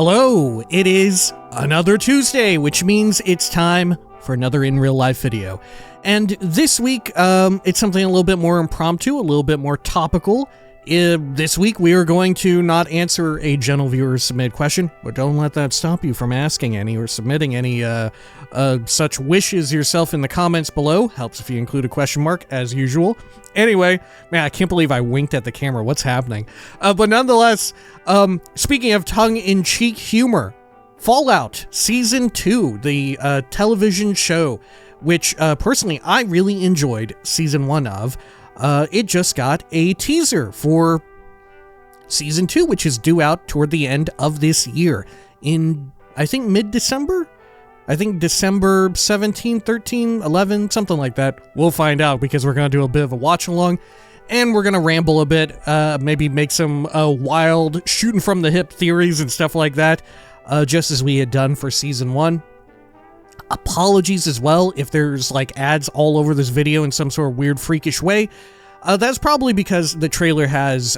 Hello, it is another Tuesday, which means it's time for another in real life video. And this week, it's something a little bit more impromptu, a little bit more topical. This week, we are going to not answer a general viewer submitted question, but don't let that stop you from asking any or submitting any such wishes yourself in the comments below. Helps if you include a question mark, as usual. Anyway, man, I can't believe I winked at the camera. What's happening? But nonetheless, speaking of tongue-in-cheek humor, Fallout Season 2, the television show, which personally I really enjoyed Season 1 of, it just got a teaser for Season 2, which is due out toward the end of this year in, I think, mid-December? I think December 17, 13, 11, something like that. We'll find out because we're going to do a bit of a watch-along, and we're going to ramble a bit, maybe make some wild shooting-from-the-hip theories and stuff like that, just as we had done for Season 1. Apologies as well if there's like ads all over this video in some sort of weird freakish way. That's probably because the trailer has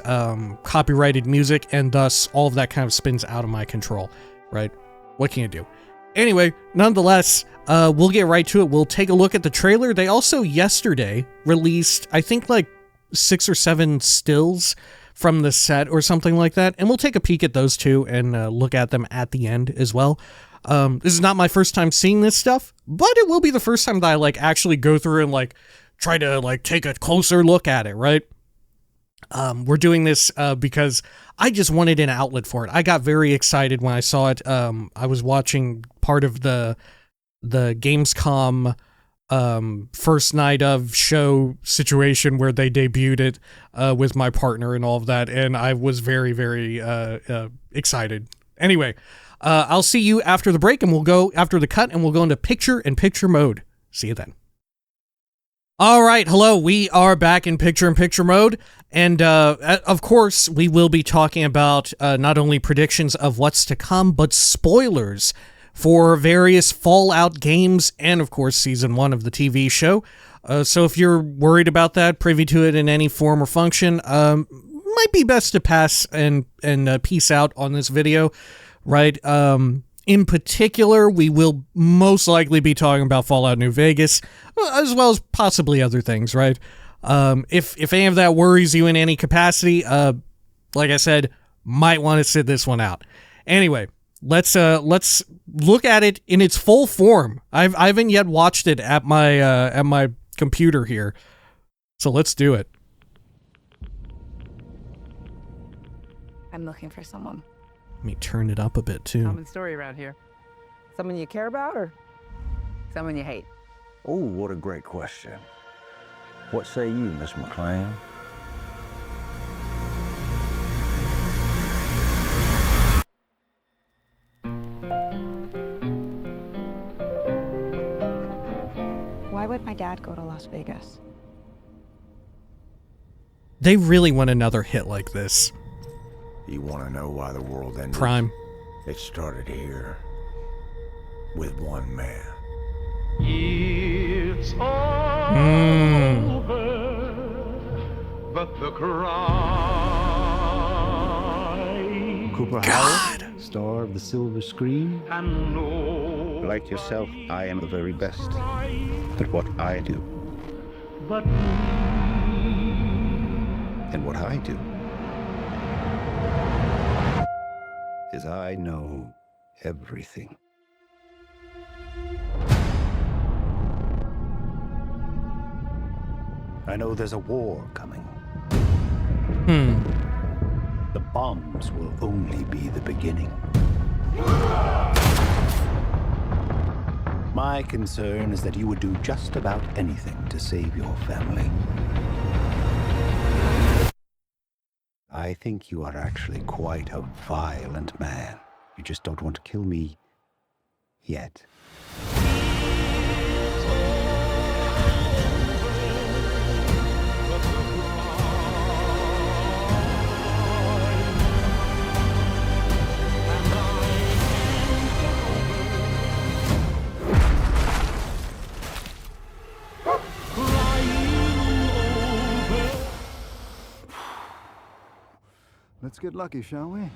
copyrighted music, and thus all of that kind of spins out of my control, right? What can you do? Anyway, nonetheless, we'll get right to it. We'll take a look at the trailer. They also yesterday released, I think, like 6 or 7 stills from the set or something like that, and we'll take a peek at those two and look at them at the end as well. This is not my first time seeing this stuff, but it will be the first time that I like actually go through and like try to like take a closer look at it, right? We're doing this because I just wanted an outlet for it. I got very excited when I saw it. I was watching part of the Gamescom first night of show situation where they debuted it with my partner and all of that, and I was very, very excited. Anyway, I'll see you after the break, and we'll go after the cut, and we'll go into picture-in-picture mode. See you then. All right, hello, we are back in picture-in-picture mode, and of course, we will be talking about not only predictions of what's to come, but spoilers for various Fallout games, and of course, Season 1 of the TV show. So if you're worried about that, privy to it in any form or function, might be best to pass and peace out on this video, right? In particular, we will most likely be talking about Fallout New Vegas, as well as possibly other things, right? If any of that worries you in any capacity, like I said, might want to sit this one out. Anyway, let's look at it in its full form. I haven't yet watched it at my computer here, so let's do it. I'm looking for someone. Let me turn it up a bit too. Common story around here. Someone you care about or someone you hate? Oh, what a great question. What say you, Miss McClan? Why would my dad go to Las Vegas? They really want another hit like this. You want to know why the world ended? Prime. It started here with one man. It's all over, but the cry. Cooper Howard, star of the silver screen. And no, Like yourself, I am the very best at what I do. but And what I do is I know everything. I know there's a war coming. The bombs will only be the beginning. My concern is that you would do just about anything to save your family. I think you are actually quite a violent man. You just don't want to kill me yet. Let's get lucky, shall we?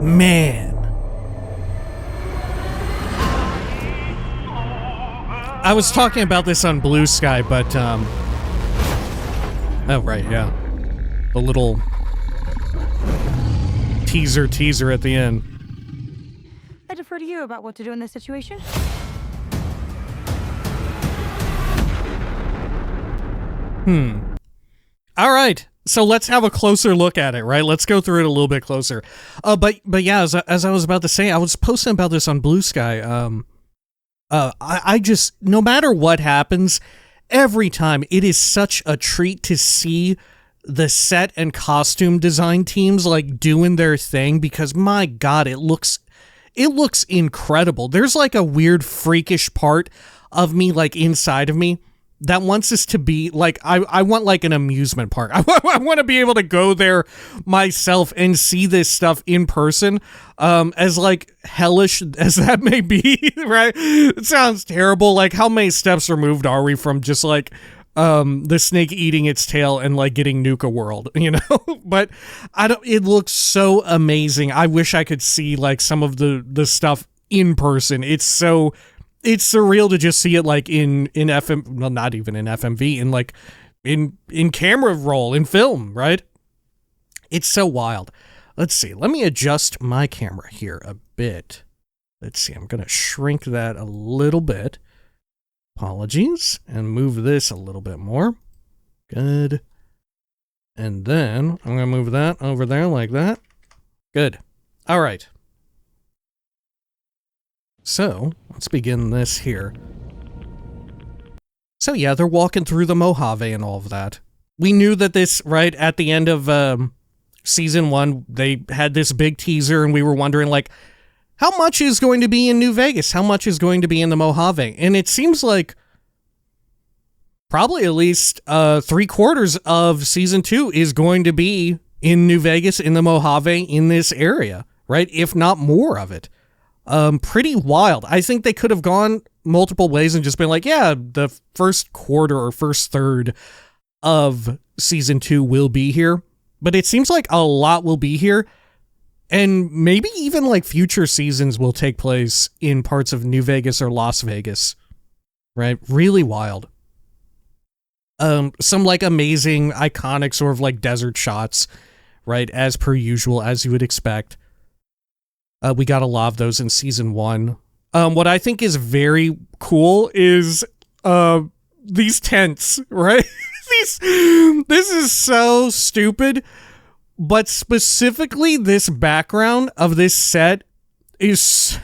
Man. I was talking about this on Blue Sky, but, oh, right, yeah. The little teaser at the end. I defer to you about what to do in this situation. All right. So let's have a closer look at it, right? Let's go through it a little bit closer. But yeah, as I was about to say, I was posting about this on Blue Sky. I just, no matter what happens, every time it is such a treat to see the set and costume design teams like doing their thing, because my God, it looks incredible. There's like a weird freakish part of me, like inside of me, that wants this to be like, I want like an amusement park. I want to be able to go there myself and see this stuff in person, as like hellish as that may be, right? It sounds terrible. Like, how many steps removed are we from just like the snake eating its tail and like getting Nuka World, you know? But it looks so amazing. I wish I could see like some of the stuff in person. It's surreal to just see it like in FM, well, not even in FMV, in like in camera roll, in film, right? It's so wild. Let's see. Let me adjust my camera here a bit. Let's see. I'm going to shrink that a little bit. Apologies. And move this a little bit more. Good. And then I'm going to move that over there like that. Good. All right. So, let's begin this here. So yeah, they're walking through the Mojave and all of that. We knew that this, right, at the end of season 1, they had this big teaser and we were wondering, like, how much is going to be in New Vegas? How much is going to be in the Mojave? And it seems like probably at least 3/4 of season 2 is going to be in New Vegas, in the Mojave, in this area, right? If not more of it. Pretty wild. I think they could have gone multiple ways and just been like, yeah, the first quarter or first third of season 2 will be here, but it seems like a lot will be here, and maybe even like future seasons will take place in parts of New Vegas or Las Vegas, right? Really wild. Some like amazing, iconic sort of like desert shots, right? As per usual, as you would expect. We got a lot of those in season 1. What I think is very cool is these tents, right? This is so stupid, but specifically this background of this set is...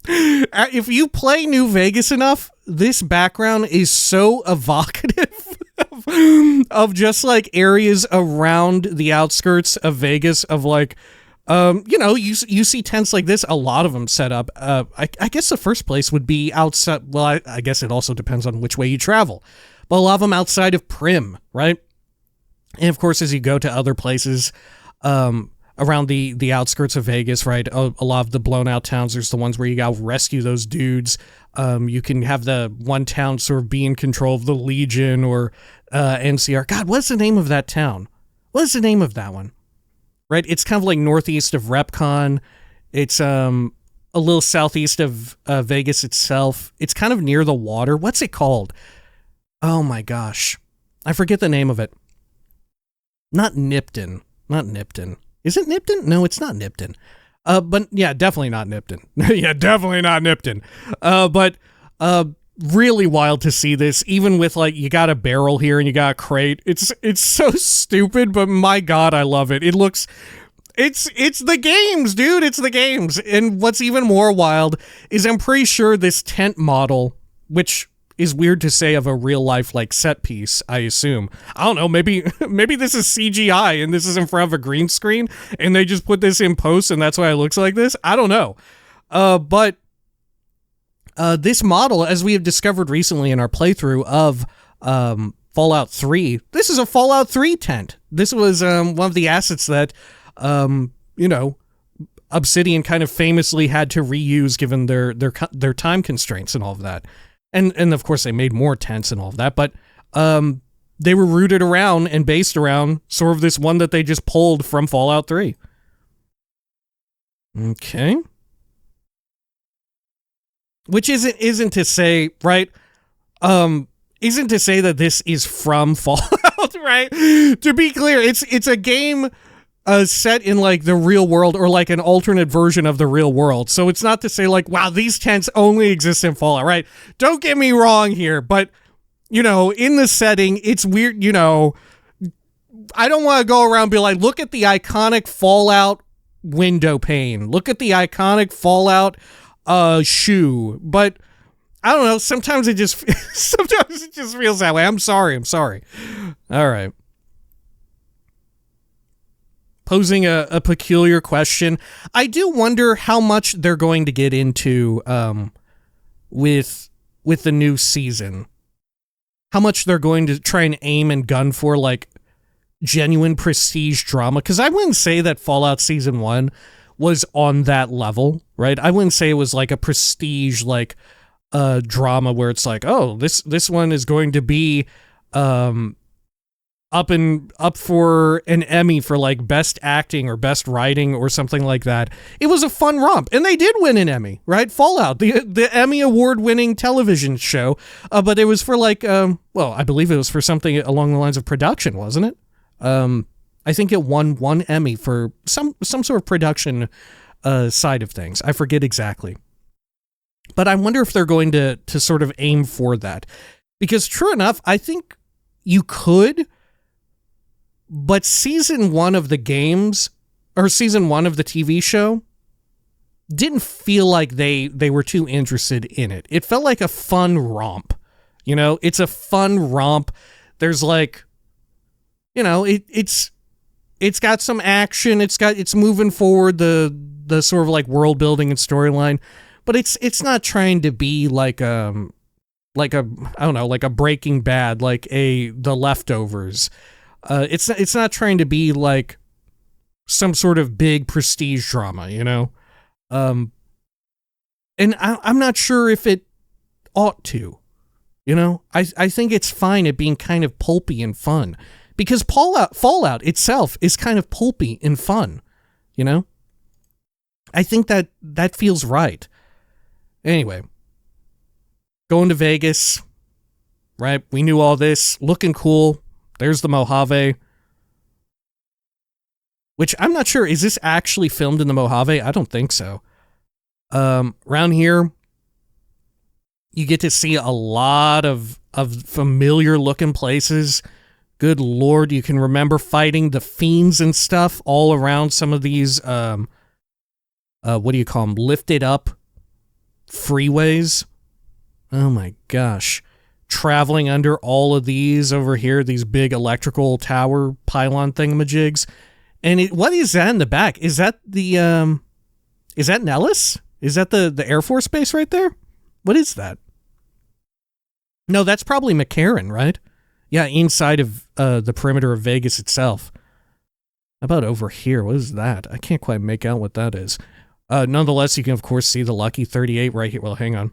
If you play New Vegas enough, this background is so evocative of just like areas around the outskirts of Vegas, of like... you know, you see tents like this, a lot of them set up. I guess the first place would be outside. Well, I guess it also depends on which way you travel, but a lot of them outside of Prim, right? And of course, as you go to other places, around the outskirts of Vegas, right? A lot of the blown out towns, there's the ones where you gotta rescue those dudes. You can have the one town sort of be in control of the Legion or, NCR. God, what's the name of that town? What is the name of that one? Right, it's kind of like northeast of Repcon. It's a little southeast of Vegas itself. It's kind of near the water. What's it called? Oh my gosh, I forget the name of it. Not Nipton. Not Nipton. Is it Nipton? No, it's not Nipton. But yeah, definitely not Nipton. Yeah, definitely not Nipton. But really wild to see this, even with like, you got a barrel here and you got a crate. It's so stupid, but my God, I love it. It looks, it's the games, dude. It's the games. And what's even more wild is I'm pretty sure this tent model, which is weird to say of a real life like set piece, I assume. I don't know, maybe this is CGI and this is in front of a green screen and they just put this in post and that's why it looks like this. I don't know. But this model, as we have discovered recently in our playthrough of Fallout 3, this is a Fallout 3 tent. This was one of the assets that, you know, Obsidian kind of famously had to reuse given their time constraints and all of that. And of course they made more tents and all of that, but they were rooted around and based around sort of this one that they just pulled from Fallout 3. Okay. Which isn't to say, right? Isn't to say that this is from Fallout, right? To be clear, it's a game set in like the real world, or like an alternate version of the real world. So it's not to say like, wow, these tents only exist in Fallout, right? Don't get me wrong here, but in the setting, it's weird, I don't want to go around and be like, look at the iconic Fallout window pane. Look at the iconic Fallout shoe. But I don't know, sometimes it just feels that way. I'm sorry. All right. Posing a peculiar question. I do wonder how much they're going to get into with the new season. How much they're going to try and aim and gun for like genuine prestige drama, because I wouldn't say that Fallout Season 1 was on that level, right? I wouldn't say it was like a prestige like drama where it's like, oh, this one is going to be up for an Emmy for like best acting or best writing or something like that. It was a fun romp, and they did win an Emmy, right? Fallout, the Emmy award-winning television show, but it was for like I believe it was for something along the lines of production, wasn't it? I think it won one Emmy for some sort of production side of things. I forget exactly. But I wonder if they're going to sort of aim for that. Because true enough, I think you could, but season 1 of the games, or season 1 of the TV show, didn't feel like they were too interested in it. It felt like a fun romp. It's a fun romp. There's like, it's got some action. It's moving forward the sort of like world building and storyline, but it's not trying to be like a I don't know, like a Breaking Bad, like The Leftovers. It's not trying to be like some sort of big prestige drama, and I'm not sure if it ought to, I think it's fine at being kind of pulpy and fun. Because Fallout itself is kind of pulpy and fun, I think that feels right. Anyway, going to Vegas, right? We knew all this. Looking cool. There's the Mojave. Which I'm not sure, is this actually filmed in the Mojave? I don't think so. Around here, you get to see a lot of familiar looking places. Good Lord, you can remember fighting the fiends and stuff all around some of these, what do you call them? Lifted up freeways. Oh my gosh. Traveling under all of these over here, these big electrical tower pylon thingamajigs. And what is that in the back? Is that is that Nellis? Is that the Air Force Base right there? What is that? No, that's probably McCarran, right? Yeah, inside of the perimeter of Vegas itself. How about over here? What is that? I can't quite make out what that is. Nonetheless, you can, of course, see the Lucky 38 right here. Well, hang on.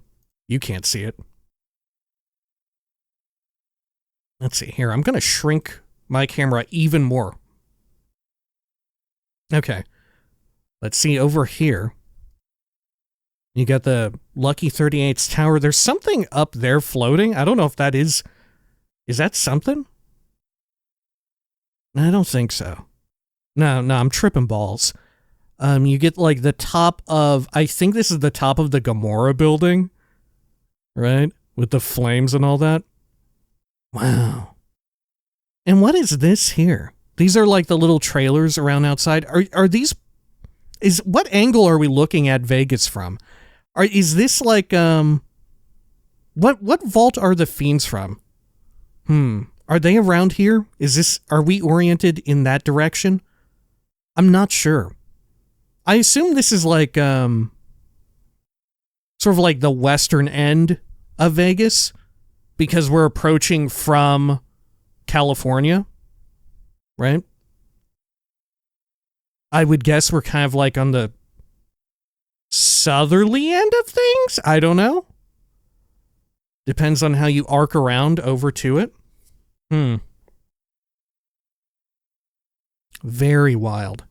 You can't see it. Let's see here. I'm going to shrink my camera even more. Okay. Let's see over here. You got the Lucky 38's tower. There's something up there floating. I don't know if that is... Is that something? I don't think so. No, I'm tripping balls. You get like the top of... I think this is the top of the Gamora building. Right? With the flames and all that. Wow. And what is this here? These are like the little trailers around outside. Are these... What angle are we looking at Vegas from? Is this like... What vault are the fiends from? Are they around here? Are we oriented in that direction? I'm not sure. I assume this is like, sort of like the western end of Vegas, because we're approaching from California, right? I would guess we're kind of like on the southerly end of things? I don't know. Depends on how you arc around over to it. Very wild.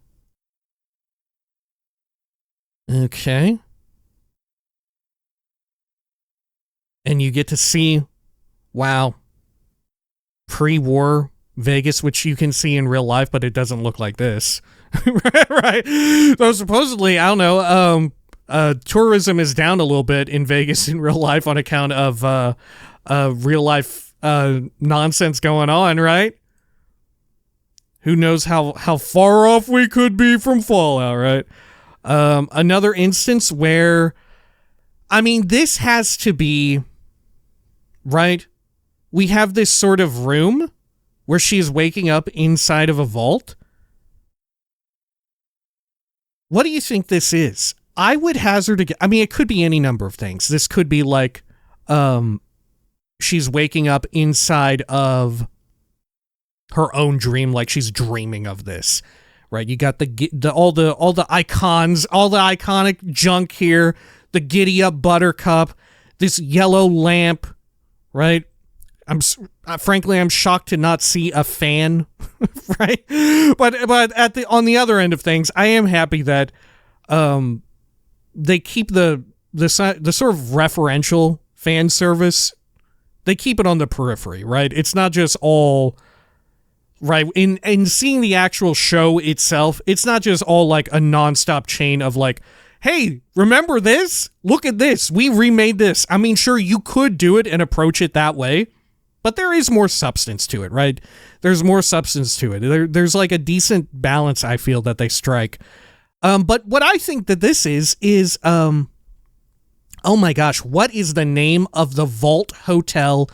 Okay. And you get to see, wow, pre-war Vegas, which you can see in real life, but it doesn't look like this. Right? So supposedly, I don't know, tourism is down a little bit in Vegas in real life on account of real life nonsense going on, right? Who knows how far off we could be from Fallout, right? Another instance where, I mean, this has to be, right? We have this sort of room where she is waking up inside of a vault. What do you think this is? I would hazard a guess. I mean, it could be any number of things. This could be like, she's waking up inside of her own dream, like she's dreaming of this, right? You got all the icons, all the iconic junk here, the giddy up buttercup, this yellow lamp, right? Frankly, I'm shocked to not see a fan, right? But on the other end of things, I am happy that they keep the sort of referential fan service. They keep it on the periphery, right? It's not just all right in seeing the actual show itself. It's not just all like a nonstop chain of like, hey, remember this? Look at this. We remade this. I mean, sure, you could do it and approach it that way, but there is more substance to it, right? There's more substance to it. There's like a decent balance, I feel, that they strike. But what I think that this is, oh my gosh, what is the name of the Vault Hotel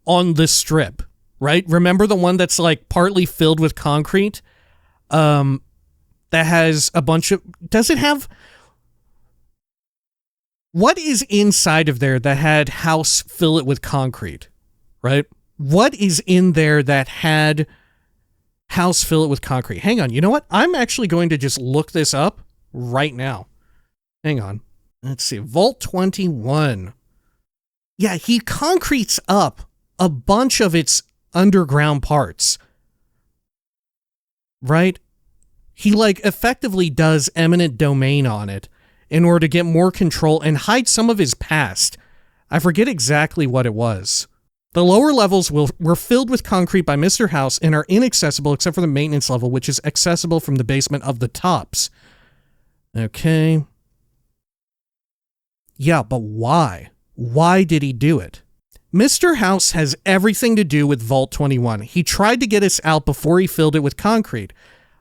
on the Strip, right? Remember the one that's like partly filled with concrete? That has a bunch of, does it have, what is inside of there that had house fill it with concrete? Right? What is in there that had house fill it with concrete? Hang on. You know what? I'm actually going to just look this up right now. Hang on. Let's see. Vault 21. Yeah, he concretes up a bunch of its underground parts. Right? He like effectively does eminent domain on it in order to get more control and hide some of his past. I forget exactly what it was. The lower levels were filled with concrete by Mr. House and are inaccessible except for the maintenance level, which is accessible from the basement of the tops. Okay. Yeah, but why? Why did he do it? Mr. House has everything to do with Vault 21. He tried to get us out before he filled it with concrete.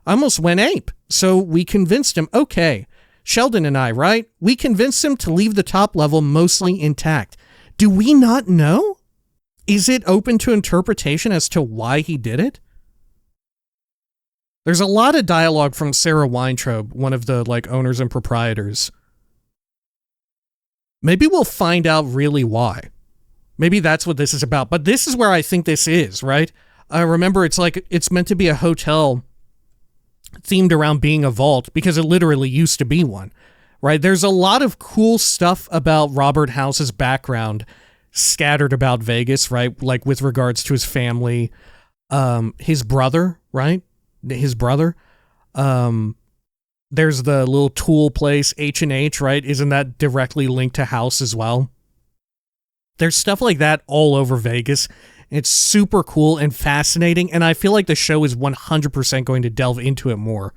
I almost went ape, so we convinced him, okay, Sheldon and I, right? We convinced him to leave the top level mostly intact. Do we not know? Is it open to interpretation as to why he did it? There's a lot of dialogue from Sarah Weintraub, one of the like owners and proprietors. Maybe we'll find out really why. Maybe that's what this is about. But this is where I think this is, right? Remember, it's like it's meant to be a hotel themed around being a vault because it literally used to be one, right? There's a lot of cool stuff about Robert House's background scattered about Vegas, right? Like with regards to his family, his brother, right? His brother. There's the little tool place, H&H, right? Isn't that directly linked to House as well? There's stuff like that all over Vegas. It's super cool and fascinating, and I feel like the show is 100% going to delve into it more.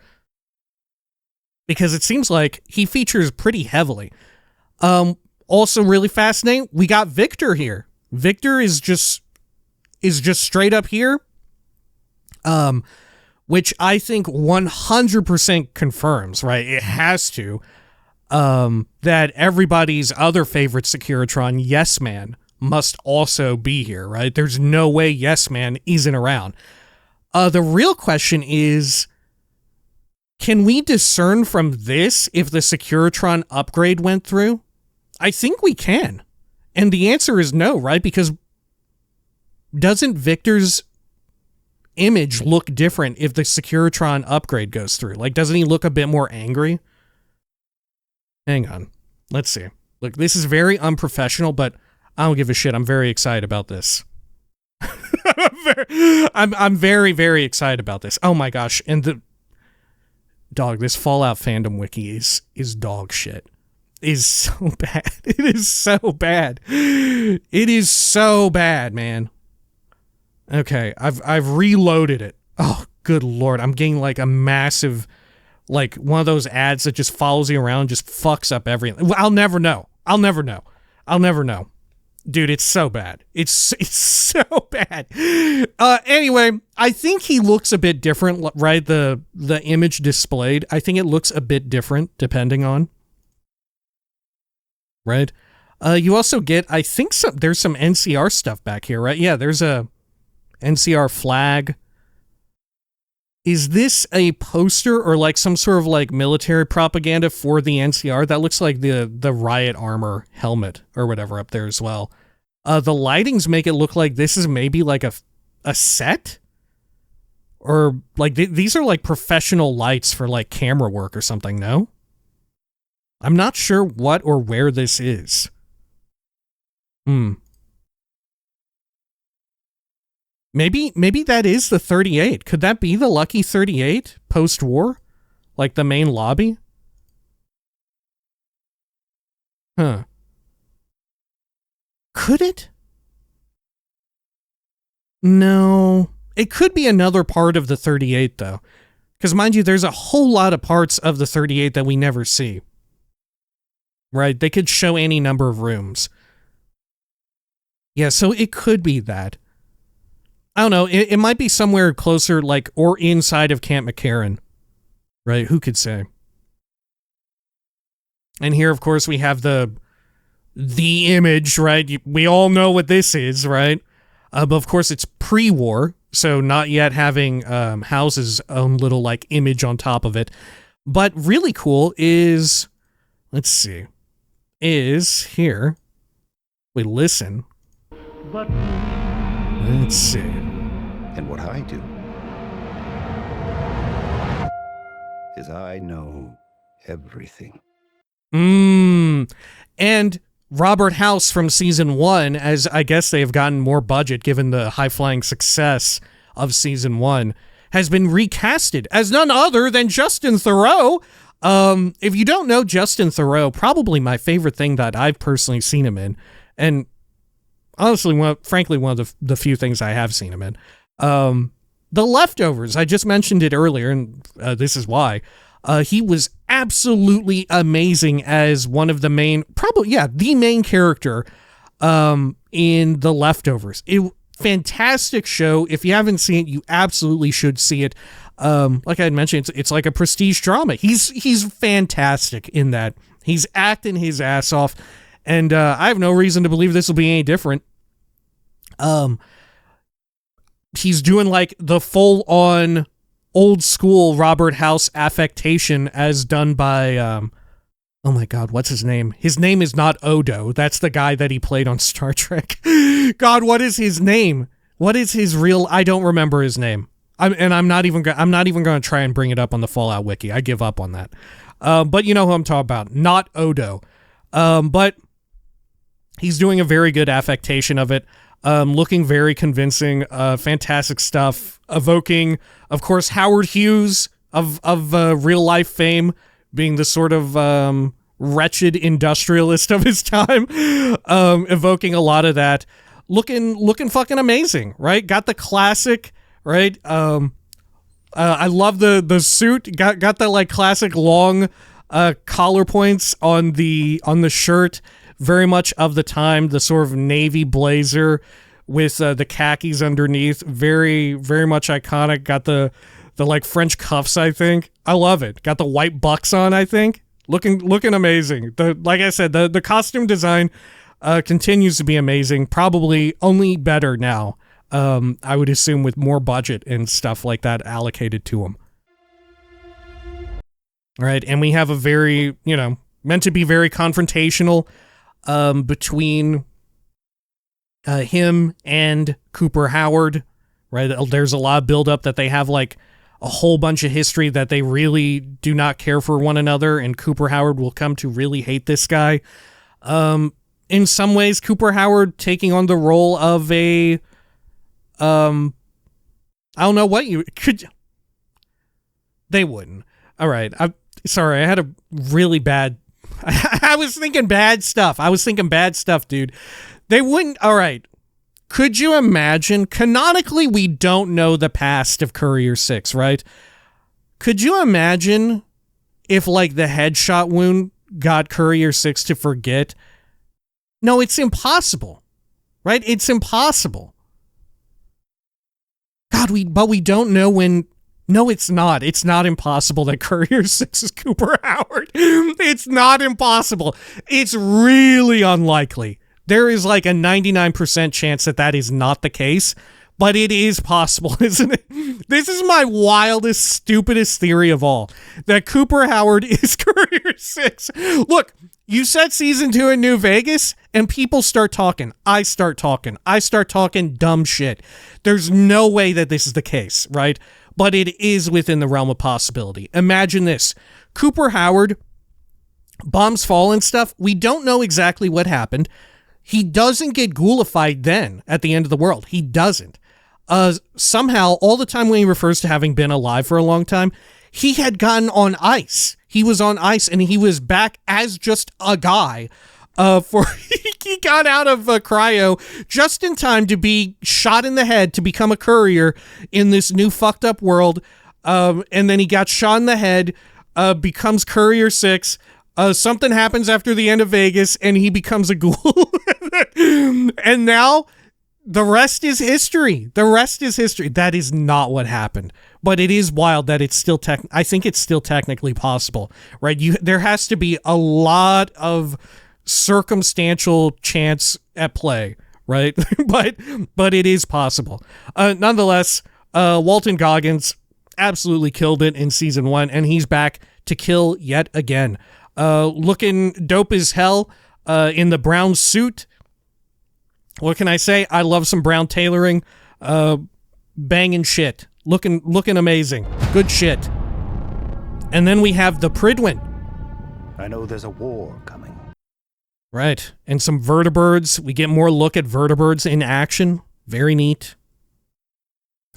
Because it seems like he features pretty heavily. Also really fascinating, we got Victor here. Victor is just straight up here. Which I think 100% confirms, right? It has to, that everybody's other favorite Securitron, Yes Man, must also be here, right? There's no way Yes Man isn't around. The real question is, can we discern from this if the Securitron upgrade went through? I think we can. And the answer is no, right? Because doesn't Victor's image look different if the Securitron upgrade goes through? Like, doesn't he look a bit more angry? Hang on. Let's see. Look, this is very unprofessional, but I don't give a shit. I'm very excited about this. I'm very, very excited about this. Oh my gosh. And Dog, this Fallout fandom wiki is dog shit. Is so bad. It is so bad. It is so bad, man. Okay, I've reloaded it. Oh, good lord. I'm getting like a massive, like one of those ads that just follows you around, just fucks up everything. I'll never know. Dude, it's so bad. It's so bad. Anyway, I think he looks a bit different, right? The image displayed, I think it looks a bit different depending on, right? You also get, I think there's some NCR stuff back here, right? Yeah, there's a NCR flag. Is this a poster or like some sort of like military propaganda for the NCR? That looks like the riot armor helmet or whatever up there as well. The lightings make it look like this is maybe like a set? Or like these are like professional lights for like camera work or something, no? I'm not sure what or where this is. Maybe that is the 38. Could that be the Lucky 38 post-war? Like the main lobby? Huh. Could it? No. It could be another part of the 38, though. Because mind you, there's a whole lot of parts of the 38 that we never see. Right? They could show any number of rooms. Yeah, so it could be that. I don't know, it might be somewhere closer, like, or inside of Camp McCarran. Right, who could say? And here, of course, we have the image, right? We all know what this is, right? But of course, it's pre-war, so not yet having House's own little, like, image on top of it. But really cool is, let's see, is here. We listen. But let's see. And what I do is I know everything. And Robert House from season 1, as I guess they have gotten more budget given the high-flying success of season 1, has been recasted as none other than Justin Theroux. If you don't know Justin Theroux, probably my favorite thing that I've personally seen him in, and honestly, frankly, one of the few things I have seen him in. The Leftovers, I just mentioned it earlier, and this is why. He was absolutely amazing as one of the main, the main character in The Leftovers. Fantastic show. If you haven't seen it, you absolutely should see it. Like I had mentioned, it's like a prestige drama. He's fantastic in that. He's acting his ass off, and I have no reason to believe this will be any different. He's doing like the full-on old school Robert House affectation as done by, oh my god, what's his name? His name is not Odo. That's the guy that he played on Star Trek. God, what is his name? What is his real, I don't remember his name. I'm not even going to try and bring it up on the Fallout Wiki. I give up on that. But you know who I'm talking about. Not Odo. But he's doing a very good affectation of it. Looking very convincing, fantastic stuff, evoking, of course, Howard Hughes of real life fame, being the sort of wretched industrialist of his time, evoking a lot of that, looking fucking amazing, right? Got the classic, right? I love the suit, got the like classic long collar points on the shirt. Very much of the time, the sort of navy blazer with the khakis underneath. Very, very much iconic. Got the like French cuffs, I think. I love it. Got the white bucks on, I think. Looking amazing. Like I said, the costume design continues to be amazing. Probably only better now. I would assume with more budget and stuff like that allocated to them. Right, and we have a very, meant to be very confrontational between him and Cooper Howard, right? There's a lot of buildup that they have like a whole bunch of history that they really do not care for one another, and Cooper Howard will come to really hate this guy. In some ways, Cooper Howard taking on the role of a, I don't know what you could. They wouldn't. All right. I'm sorry. I had a really bad... I was thinking bad stuff. Dude. They wouldn't... All right. Could you imagine? Canonically, we don't know the past of Courier 6, right? Could you imagine if, like, the headshot wound got Courier 6 to forget? No, it's impossible. Right? It's impossible. God, but we don't know when... No, it's not. It's not impossible that Courier 6 is Cooper Howard. It's not impossible. It's really unlikely. There is like a 99% chance that that is not the case, but it is possible, isn't it? This is my wildest, stupidest theory of all, that Cooper Howard is Courier 6. Look, you set season 2 in New Vegas, and people start talking. I start talking dumb shit. There's no way that this is the case, right? But it is within the realm of possibility. Imagine this. Cooper Howard, bombs fall and stuff. We don't know exactly what happened. He doesn't get ghoulified then at the end of the world. He doesn't. Somehow, all the time when he refers to having been alive for a long time, he had gotten on ice. He was on ice and he was back as just a guy. He got out of cryo just in time to be shot in the head to become a courier in this new fucked up world. And then he got shot in the head, becomes Courier 6. Something happens after the end of Vegas and he becomes a ghoul. And now the rest is history. That is not what happened. But it is wild that it's still I think it's still technically possible, right? There has to be a lot of circumstantial chance at play, right? but it is possible. Nonetheless, Walton Goggins absolutely killed it in season 1, and he's back to kill yet again. Looking dope as hell in the brown suit. What can I say? I love some brown tailoring. Banging shit. Looking amazing. Good shit. And then we have the Pridwin. I know there's a war coming. Right. And some vertibirds. We get more look at vertibirds in action. Very neat.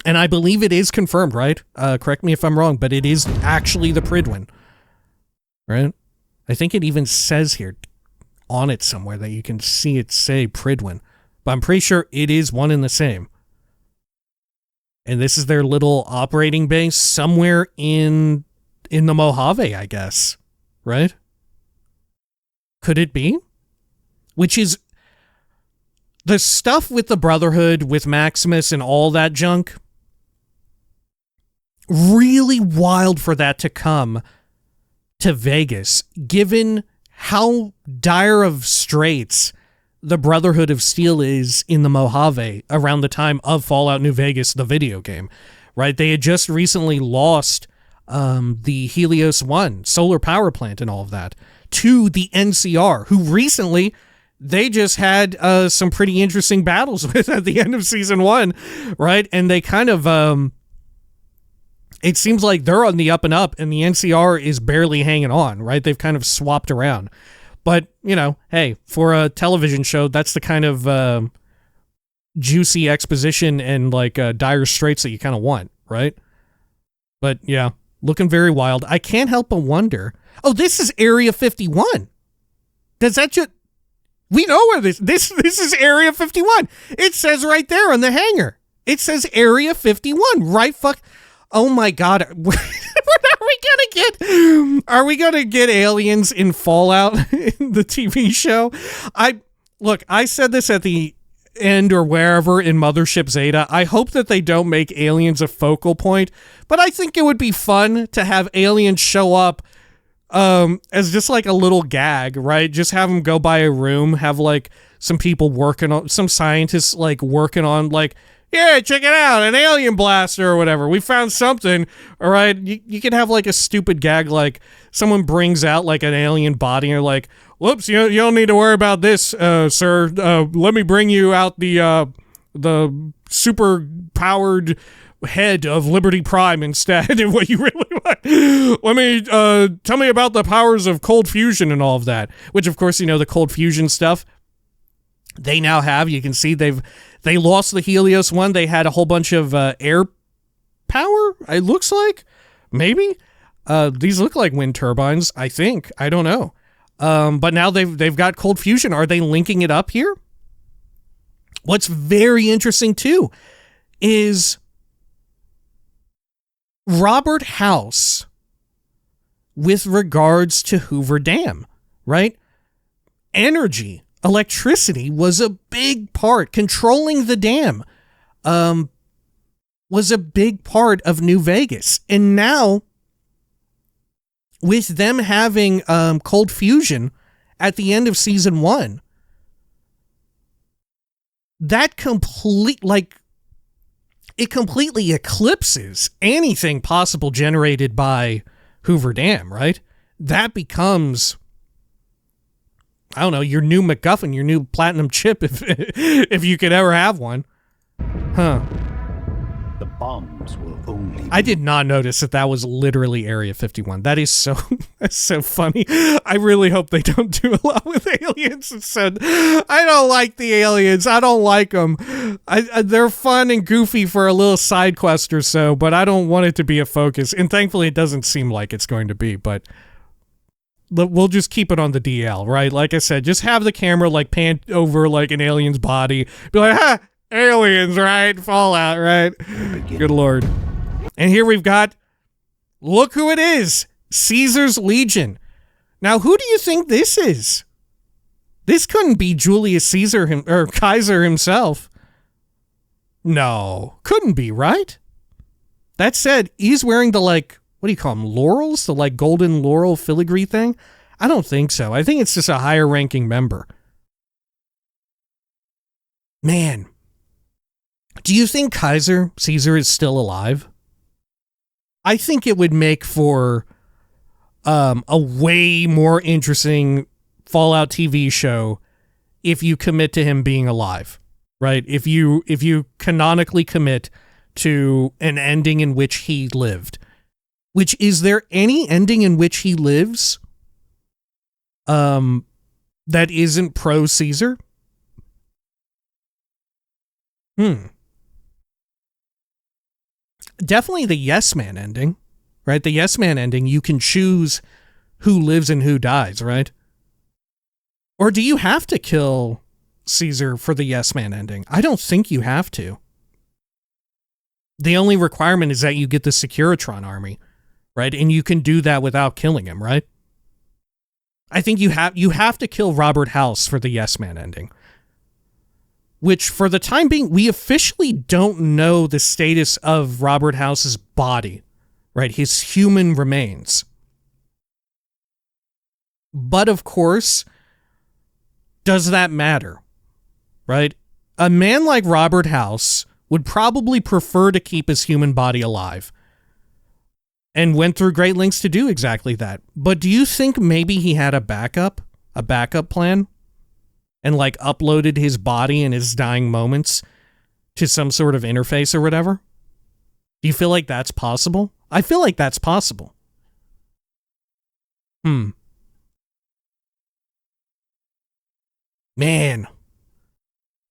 And I believe it is confirmed, right? Correct me if I'm wrong, but it is actually the Pridwin. Right? I think it even says here on it somewhere that you can see it say Pridwin. But I'm pretty sure it is one and the same. And this is their little operating base somewhere in the Mojave, I guess. Right? Could it be? Which is the stuff with the Brotherhood, with Maximus and all that junk. Really wild for that to come to Vegas, given how dire of straits the Brotherhood of Steel is in the Mojave around the time of Fallout New Vegas, the video game, right? They had just recently lost the Helios 1 solar power plant and all of that to the NCR, who recently they just had some pretty interesting battles with at the end of season 1, right? And they kind of, it seems like they're on the up and up, and the NCR is barely hanging on, right? They've kind of swapped around. But, you know, hey, for a television show, that's the kind of juicy exposition and, like, dire straits that you kind of want, right? But, yeah, looking very wild. I can't help but wonder. Oh, this is Area 51. Does that just... We know where this is Area 51. It says right there on the hangar. It says Area 51. Right fuck... Oh my God. Are we gonna get aliens in Fallout in the TV show? I said this at the end or wherever in Mothership Zeta. I hope that they don't make aliens a focal point, but I think it would be fun to have aliens show up as just like a little gag, right? Just have them go by a room, have like some people working on, some scientists like working on like, yeah, check it out, an alien blaster or whatever. We found something, all right? You can have like a stupid gag like someone brings out like an alien body and you're like, whoops, you don't need to worry about this, sir. Let me bring you out the super powered head of Liberty Prime instead of what you really want. Let me, tell me about the powers of cold fusion and all of that, which of course, you know, the cold fusion stuff they now have. You can see they lost the Helios 1. They had a whole bunch of air power, it looks like. Maybe. These look like wind turbines, I think. I don't know. But now they've got cold fusion. Are they linking it up here? What's very interesting too is Robert House with regards to Hoover Dam, right? Energy, electricity was a big part. Controlling the dam was a big part of New Vegas. And now, with them having cold fusion at the end of season 1, that completely eclipses anything possible generated by Hoover Dam, right? That becomes, I don't know, your new MacGuffin, your new platinum chip, if you could ever have one. Huh. The bombs will only... I did not notice that was literally Area 51. That is so that's so funny. I really hope they don't do a lot with aliens instead. I don't like the aliens. I don't like them. They're fun and goofy for a little side quest or so, but I don't want it to be a focus. And thankfully, it doesn't seem like it's going to be, but we'll just keep it on the DL, right? Like I said, just have the camera like pan over like an alien's body. Be like, ha! Aliens, right? Fallout, right? Good Lord. And here we've got, look who it is, Caesar's Legion. Now, who do you think this is? This couldn't be Julius Caesar or Kaiser himself. No, couldn't be, right? That said, he's wearing the, like, what do you call them, laurels? The, like, golden laurel filigree thing? I don't think so. I think it's just a higher ranking member. Man. Do you think Caesar is still alive? I think it would make for a way more interesting Fallout TV show if you commit to him being alive, right? If you canonically commit to an ending in which he lived. Which, is there any ending in which he lives that isn't pro Caesar? Definitely the Yes Man ending, right? The Yes Man ending, you can choose who lives and who dies, right? Or do you have to kill Caesar for the Yes Man ending? I don't think you have to. The only requirement is that you get the Securitron army, right? And you can do that without killing him, right? I think you have to kill Robert House for the Yes Man ending. Which, for the time being, we officially don't know the status of Robert House's body, right? His human remains. But, of course, does that matter, right? A man like Robert House would probably prefer to keep his human body alive. And went through great lengths to do exactly that. But do you think maybe he had a backup plan? And like uploaded his body in his dying moments to some sort of interface or whatever? Do you feel like that's possible? I feel like that's possible. Man.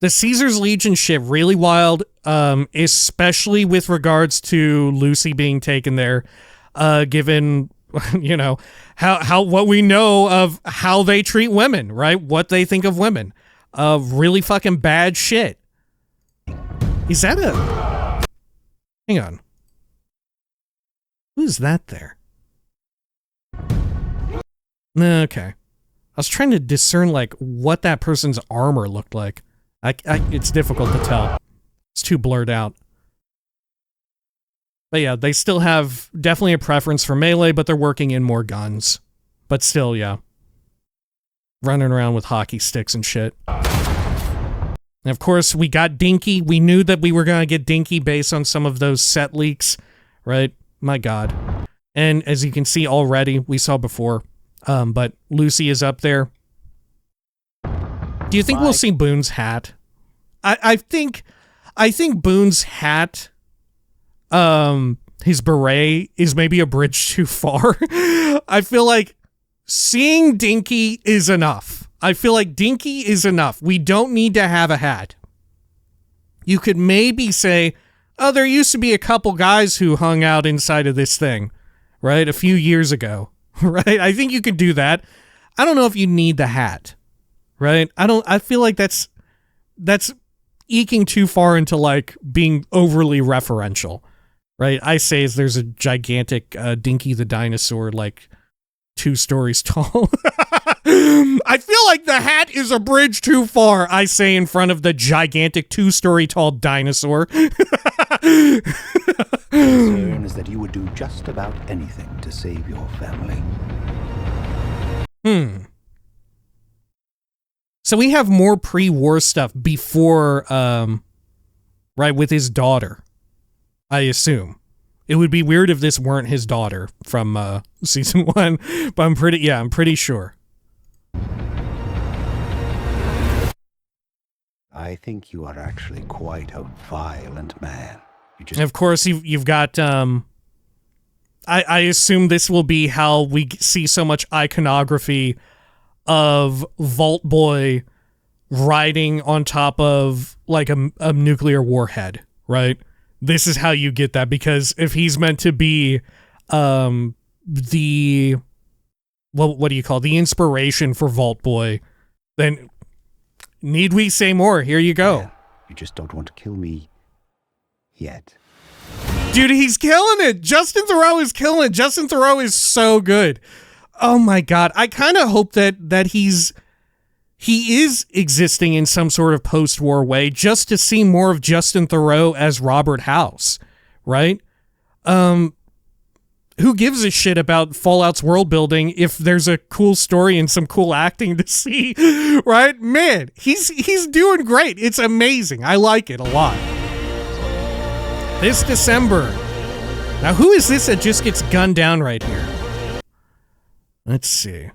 The Caesar's Legion ship, really wild, especially with regards to Lucy being taken there, given, you know, how what we know of how they treat women, right? What they think of women. Really fucking bad shit. Is that a... Hang on. Who's that there? Okay. I was trying to discern, like, what that person's armor looked like. It's difficult to tell. It's too blurred out. But yeah, they still have definitely a preference for melee, but they're working in more guns. But still, yeah. Running around with hockey sticks and shit. And of course, we got Dinky. We knew that we were going to get Dinky based on some of those set leaks, right? My God. And as you can see already, we saw before, but Lucy is up there. Do you think we'll see Boone's hat? I think Boone's hat, his beret is maybe a bridge too far. I feel like seeing Dinky is enough. I feel like Dinky is enough. We don't need to have a hat. You could maybe say, oh, there used to be a couple guys who hung out inside of this thing, right? A few years ago, right? I think you could do that. I don't know if you need the hat, right? I feel like that's eking too far into like being overly referential, right? I say is there's a gigantic Dinky the dinosaur like 2 stories tall. I feel like the hat is a bridge too far, I say in front of the gigantic 2-story tall dinosaur. Concern is that you would do just about anything to save your family. So we have more pre-war stuff before, right, with his daughter, I assume. It would be weird if this weren't his daughter from season 1, but I'm pretty sure. I think you are actually quite a violent man. And of course, you've got, I assume this will be how we see so much iconography of Vault Boy riding on top of, like, a nuclear warhead, right? This is how you get that, because if he's meant to be the, what do you call it? The inspiration for Vault Boy, then need we say more? Here you go. Yeah, you just don't want to kill me yet. Dude, he's killing it. Justin Theroux is killing it. Justin Theroux is so good. Oh my God. I kind of hope that he is existing in some sort of post-war way just to see more of Justin Theroux as Robert House, right? Who gives a shit about Fallout's world building if there's a cool story and some cool acting to see, right? Man, he's doing great. It's amazing. I like it a lot. This December. Now, who is this that just gets gunned down right here? Let's see.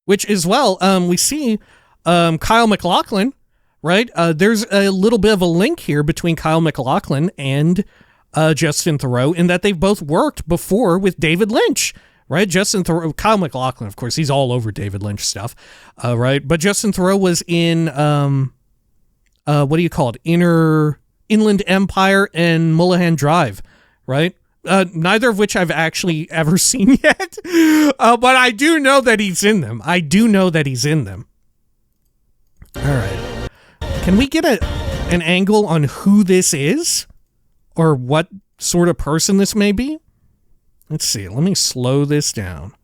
Which as well, we see Kyle MacLachlan, right? There's a little bit of a link here between Kyle MacLachlan and Justin Theroux in that they've both worked before with David Lynch, right? Justin Theroux, Kyle MacLachlan, of course, he's all over David Lynch stuff, right? But Justin Theroux was in, what do you call it? Inland Empire and Mulholland Drive, right? Neither of which I've actually ever seen yet, but I do know that he's in them. All right. Can we get an angle on who this is? Or what sort of person this may be? Let's see. Let me slow this down.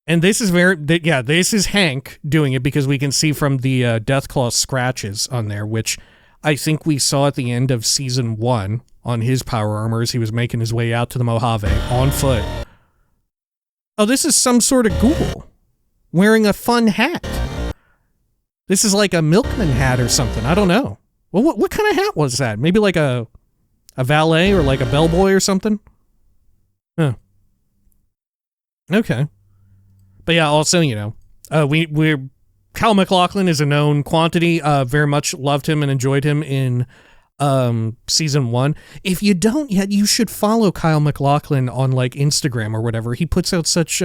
And this is this is Hank doing it, because we can see from the Deathclaw scratches on there, which I think we saw at the end of season 1 on his power armor as he was making his way out to the Mojave on foot. Oh, this is some sort of ghoul wearing a fun hat. This is like a milkman hat or something. I don't know. Well, what kind of hat was that? Maybe like a valet or like a bellboy or something? Huh. Okay. But yeah, also, we're Kyle MacLachlan is a known quantity. Very much loved him and enjoyed him in season 1. If you don't yet, you should follow Kyle MacLachlan on like Instagram or whatever. He puts out such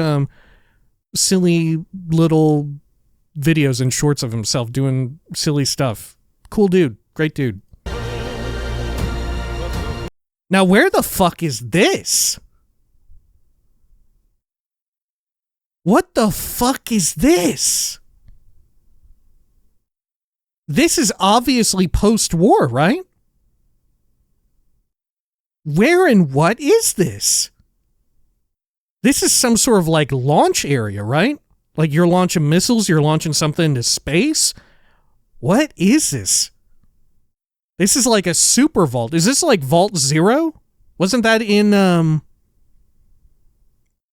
silly little videos and shorts of himself doing silly stuff. Cool dude. Great dude. Now, where the fuck is this? What the fuck is this? This is obviously post-war, right? Where and what is this? This is some sort of like launch area, right? Like you're launching missiles, you're launching something into space. What is this? This is like a super vault. Is this like Vault Zero? Wasn't that in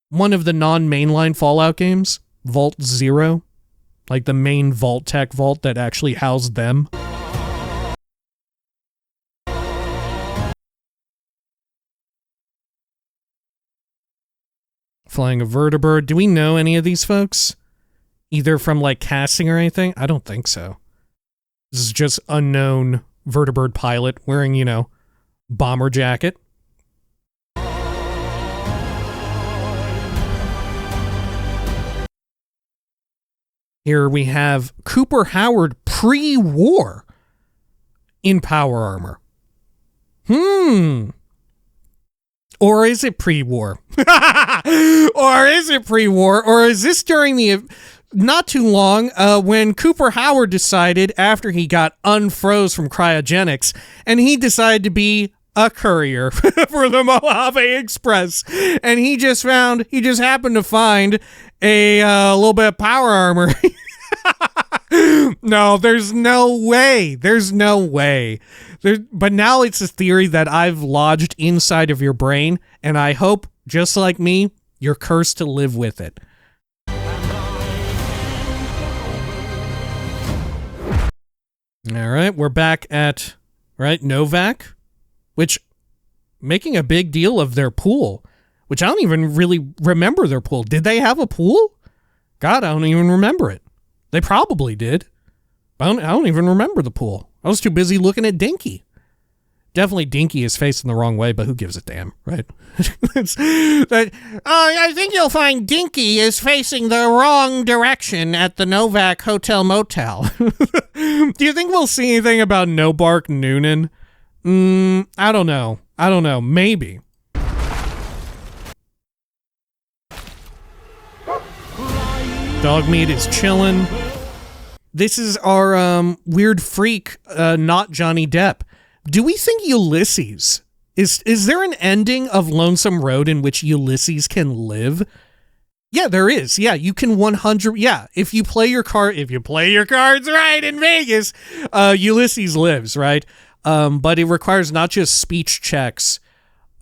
one of the non-mainline Fallout games? Vault Zero? Like the main Vault Tech vault that actually housed them? Flying a vertibird. Do we know any of these folks? Either from like casting or anything? I don't think so. This is just unknown vertibird pilot wearing, bomber jacket. Here we have Cooper Howard pre-war in power armor. Or is it pre-war? Or is it pre-war? Or is this during the... Not too long, when Cooper Howard decided, after he got unfroze from cryogenics, and he decided to be a courier for the Mojave Express. And he just happened to find a little bit of power armor. No, there's no way. There's no way. But now it's a theory that I've lodged inside of your brain, and I hope, just like me, you're cursed to live with it. All right, we're back at, Novak, which, making a big deal of their pool, which I don't even really remember their pool. Did they have a pool? God, I don't even remember it. They probably did. I don't even remember the pool. I was too busy looking at Dinky. Definitely Dinky is facing the wrong way, but who gives a damn, right? I think you'll find Dinky is facing the wrong direction at the Novak Hotel Motel. Do you think we'll see anything about No Bark Noonan? I don't know. Maybe. Dog meat is chilling. This is our weird freak, not Johnny Depp. Do we think Ulysses is there an ending of Lonesome Road in which Ulysses can live? Yeah, there is. Yeah, you can 100. Yeah, if you play your cards right in Vegas, Ulysses lives, right? But it requires not just speech checks,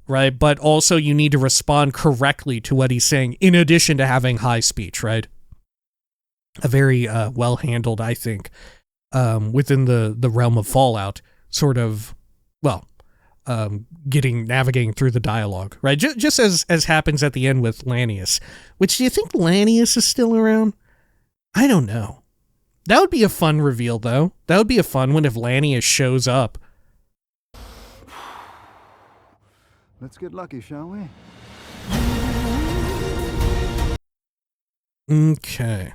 right? But also you need to respond correctly to what he's saying, in addition to having high speech, right? A very well handled, I think, within the realm of Fallout, sort of, navigating through the dialogue, right? Just as happens at the end with Lanius. Which, do you think Lanius is still around? I don't know. That would be a fun reveal, though. That would be a fun one if Lanius shows up. Let's get lucky, shall we? Okay.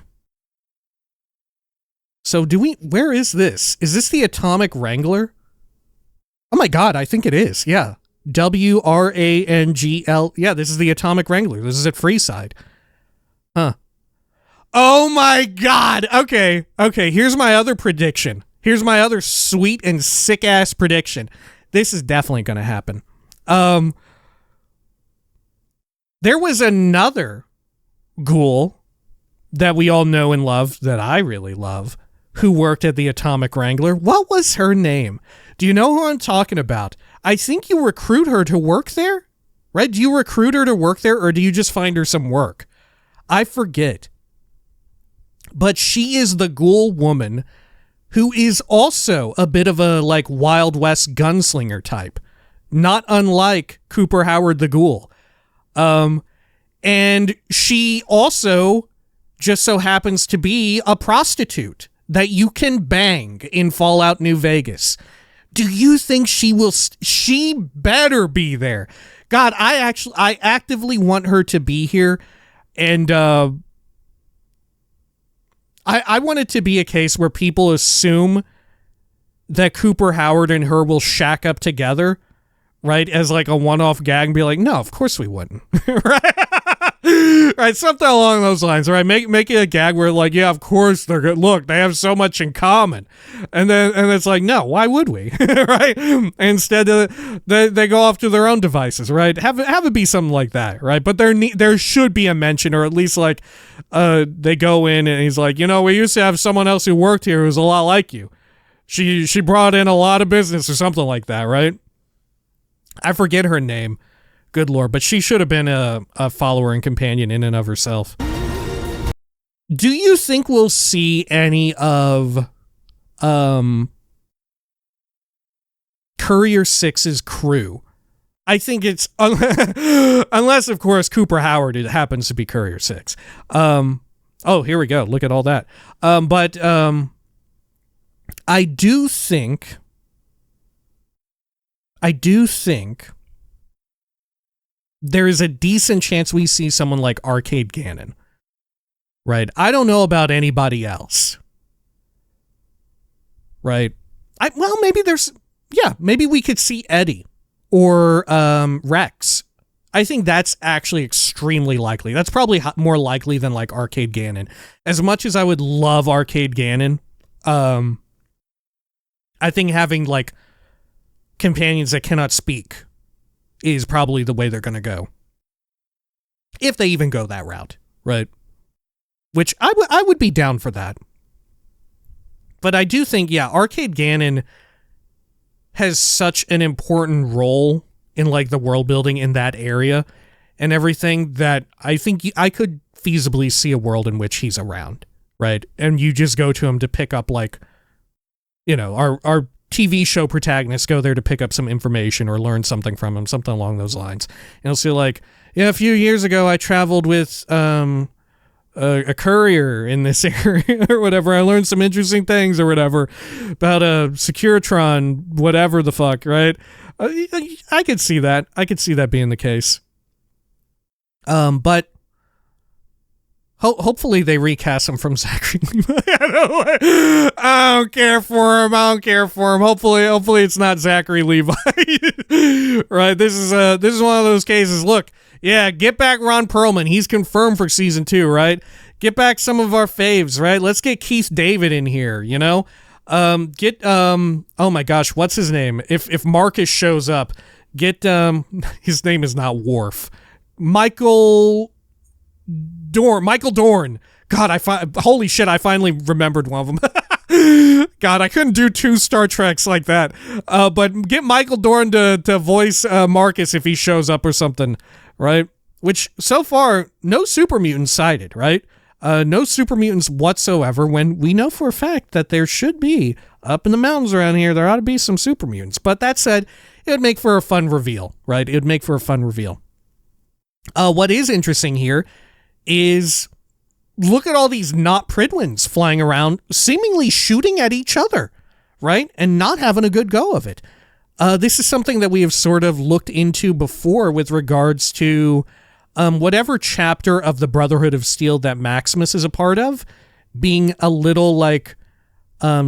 So where is this? Is this the Atomic Wrangler? Oh my god, I think it is, yeah. WRANGL. Yeah, this is the Atomic Wrangler. This is at Freeside. Huh. Oh my god! Okay, here's my other prediction. Here's my other sweet and sick-ass prediction. This is definitely gonna happen. There was another ghoul that we all know and love, that I really love, who worked at the Atomic Wrangler. What was her name? Do you know who I'm talking about? I think you recruit her to work there, right? Do you recruit her to work there, or do you just find her some work? I forget. But she is the ghoul woman who is also a bit of a, Wild West gunslinger type. Not unlike Cooper Howard the Ghoul. And she also just so happens to be a prostitute that you can bang in Fallout New Vegas. Do you think she better be there? God, I actively want her to be here, and I want it to be a case where people assume that Cooper Howard and her will shack up together, right, as a one-off gag, and be like, no, of course we wouldn't. Right? Right, something along those lines, right? Make it a gag where, yeah, of course they're good. Look, they have so much in common, and it's no, why would we, right? Instead, they go off to their own devices, right? Have it be something like that, right? But there should be a mention, or at least they go in and he's like, we used to have someone else who worked here who's a lot like you. She brought in a lot of business or something like that, right? I forget her name. Good Lord, but she should have been a follower and companion in and of herself. Do you think we'll see any of Courier 6's crew? I think it's... unless, of course, Cooper Howard happens to be Courier 6. Oh, here we go. Look at all that. But I do think... there is a decent chance we see someone like Arcade Gannon. Right? I don't know about anybody else. Right? Maybe maybe we could see Eddie or Rex I think that's actually extremely likely. That's probably more likely than like Arcade Gannon. As much as I would love Arcade Gannon, I think having like companions that cannot speak is probably the way they're going to go. If they even go that route, right? Which I would be down for that. But I do think, yeah, Arcade Gannon has such an important role in like the world building in that area and everything that I think I could feasibly see a world in which he's around, right? And you just go to him to pick up like, you know, our TV show protagonists go there to pick up some information or learn something from him, something along those lines. And he'll say like, yeah, a few years ago I traveled with a courier in this area or whatever. I learned some interesting things or whatever about a Securitron, whatever the fuck, right? I could see that. I could see that being the case. But hopefully they recast him from Zachary Levi. I don't care for him. Hopefully it's not Zachary Levi. Right? This is one of those cases. Look, yeah, get back Ron Perlman. He's confirmed for season 2, right? Get back some of our faves, right? Let's get Keith David in here, you know? Oh my gosh, what's his name? If Marcus shows up, get his name is not Worf. Michael Dorn. God, holy shit, I finally remembered one of them. God, I couldn't do 2 Star Treks like that. But get Michael Dorn to voice Marcus if he shows up or something, right? Which, so far, no super mutants cited, right? No super mutants whatsoever, when we know for a fact that there should be, up in the mountains around here, there ought to be some super mutants. But that said, it would make for a fun reveal, right? It would make for a fun reveal. What is interesting here is look at all these not Pridwins flying around, seemingly shooting at each other, right? And not having a good go of it. This is something that we have sort of looked into before with regards to whatever chapter of the Brotherhood of Steel that Maximus is a part of, being a little like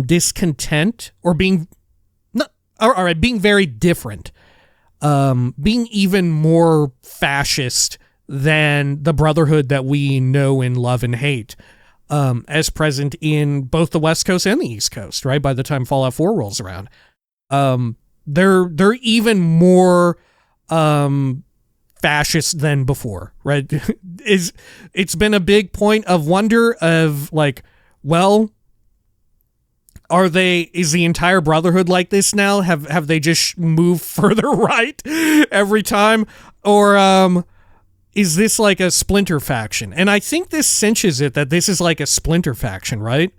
discontent or being being very different, being even more fascist than the Brotherhood that we know and love and hate, as present in both the West Coast and the East Coast, right? By the time Fallout 4 rolls around, they're even more fascist than before, right? It's been a big point of wonder of like, well, is the entire Brotherhood like this now? Have they just moved further right every time? Or is this like a splinter faction? And I think this cinches it that this is like a splinter faction, right?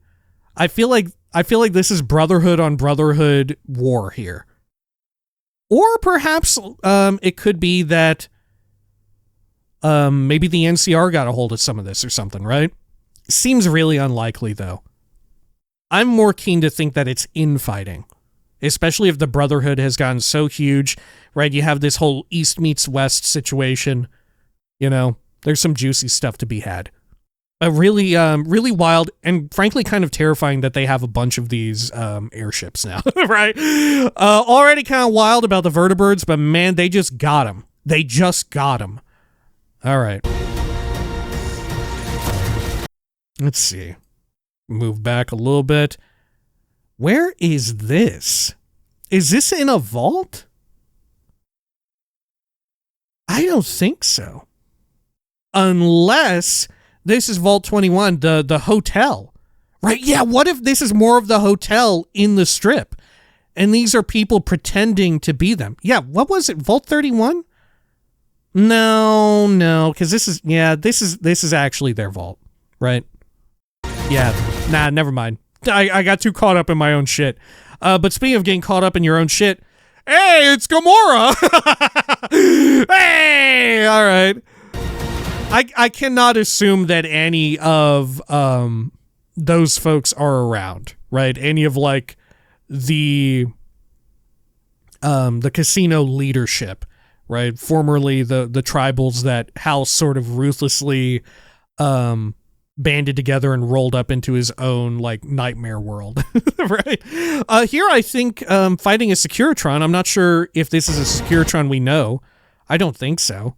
I feel like this is Brotherhood on Brotherhood war here. Or perhaps it could be that maybe the NCR got a hold of some of this or something, right? Seems really unlikely, though. I'm more keen to think that it's infighting, especially if the Brotherhood has gotten so huge, right? You have this whole East meets West situation. You know, there's some juicy stuff to be had. Really wild and frankly kind of terrifying that they have a bunch of these airships now, right? Already kind of wild about the vertibirds, but man, they just got them. All right. Let's see. Move back a little bit. Where is this? Is this in a vault? I don't think so. Unless this is Vault 21, the hotel. Right? Yeah, what if this is more of the hotel in the strip? And these are people pretending to be them. Yeah, what was it? Vault 31? No, because this is actually their vault, right? Yeah, nah, never mind. I got too caught up in my own shit. But speaking of getting caught up in your own shit, hey, it's Gamora! Hey, all right. I cannot assume that any of those folks are around, right? Any of like the casino leadership, right? Formerly the tribals that Hal sort of ruthlessly banded together and rolled up into his own like nightmare world, right? Here I think fighting a Securitron. I'm not sure if this is a Securitron we know. I don't think so.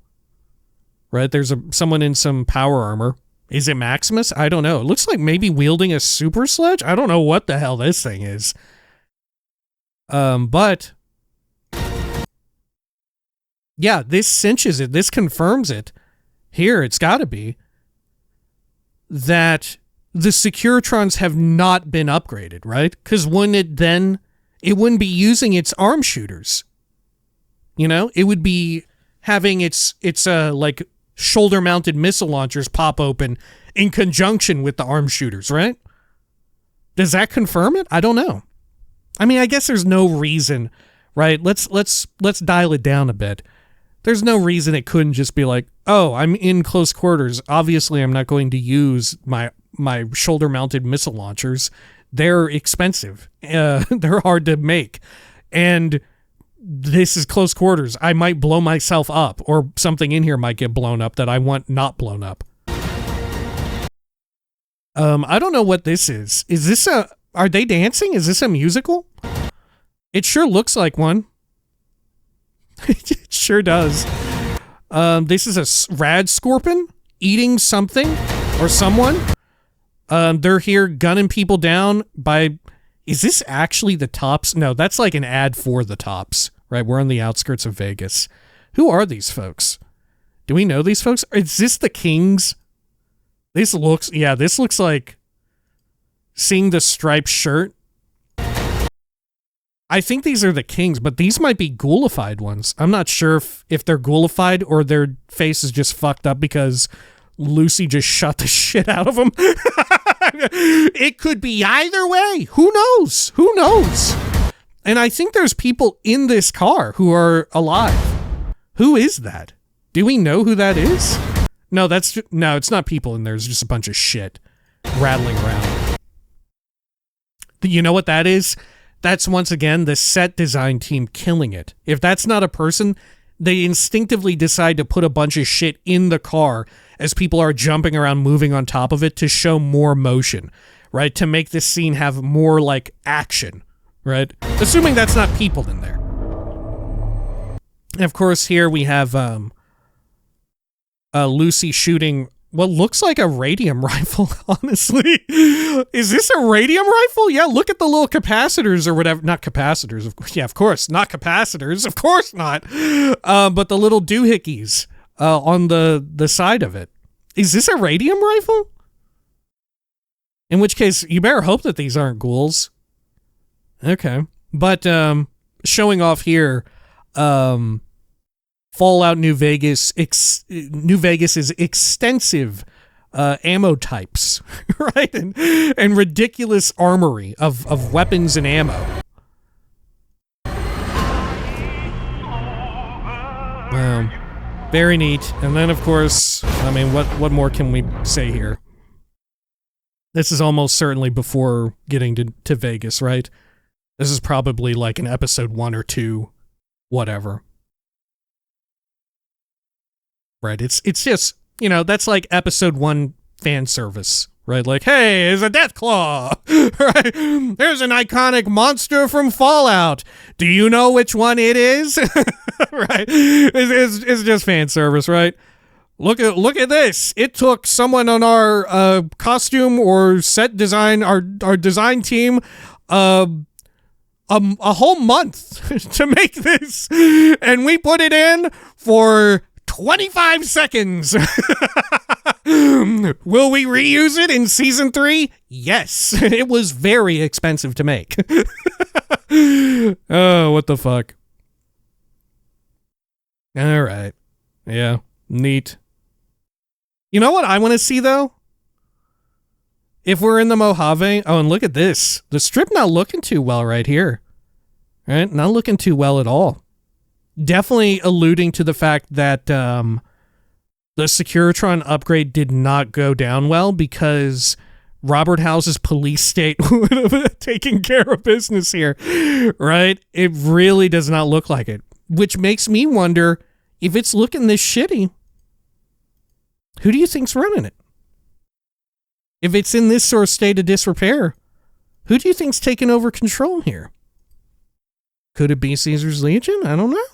right? There's someone in some power armor. Is it Maximus? I don't know. It looks like maybe wielding a super sledge. I don't know what the hell this thing is. But yeah, this cinches it. This confirms it. Here, it's got to be that the Securitrons have not been upgraded, right? Because it wouldn't be using its arm shooters. You know, it would be having its like shoulder-mounted missile launchers pop open in conjunction with the arm shooters, right? Does that confirm it? I don't know. I mean, I guess there's no reason, right? Let's dial it down a bit. There's no reason it couldn't just be like, oh, I'm in close quarters. Obviously, I'm not going to use my shoulder-mounted missile launchers. They're expensive. They're hard to make. And this is close quarters. I might blow myself up, or something in here might get blown up that I want not blown up. I don't know what this is. Are they dancing? Is this a musical? It sure looks like one. It sure does. This is a rad scorpion eating something or someone. They're here gunning people down by... Is this actually the Tops? No, that's like an ad for the Tops, right? We're on the outskirts of Vegas. Who are these folks? Do we know these folks? Is this the Kings? This looks like seeing the striped shirt. I think these are the Kings, but these might be ghoulified ones. I'm not sure if they're ghoulified or their face is just fucked up because Lucy just shot the shit out of them. It could be either way. Who knows? Who knows? And I think there's people in this car who are alive. Who is that? Do we know who that is? No, it's not people in there. It's just a bunch of shit rattling around. You know what that is? That's once again the set design team killing it. If that's not a person, they instinctively decide to put a bunch of shit in the car as people are jumping around, moving on top of it to show more motion, right? To make this scene have more like action, right? Assuming that's not people in there. And of course, here we have Lucy shooting what looks like a radium rifle, honestly. Is this a radium rifle? Yeah, look at the little capacitors or whatever. Not capacitors. Of course. Not capacitors. Of course not. But the little doohickeys on the side of it. Is this a radium rifle? In which case, you better hope that these aren't ghouls. Okay. But showing off here, Fallout New Vegas, New Vegas's extensive ammo types, right? And ridiculous armory of weapons and ammo. Very neat. And then, of course, I mean, what more can we say here? This is almost certainly before getting to Vegas, right? This is probably like an episode 1 or 2, whatever. Right, it's just, you know, that's like episode 1 fan service, right? Like, hey, there's a death claw, right? There's an iconic monster from Fallout. Do you know which one it is? Right? It's just fan service, right? Look at this. It took someone on our costume or set design, our design team, a whole month to make this, and we put it in for 25 seconds. Will we reuse it in season 3? Yes. It was very expensive to make. Oh, what the fuck. All right. Yeah. Neat. You know what I want to see, though? If we're in the Mojave. Oh, and look at this. The strip not looking too well right here. Right? Not looking too well at all. Definitely alluding to the fact that the Securitron upgrade did not go down well because Robert House's police state would have taken care of business here, right? It really does not look like it, which makes me wonder if it's looking this shitty, who do you think's running it? If it's in this sort of state of disrepair, who do you think's taking over control here? Could it be Caesar's Legion? I don't know.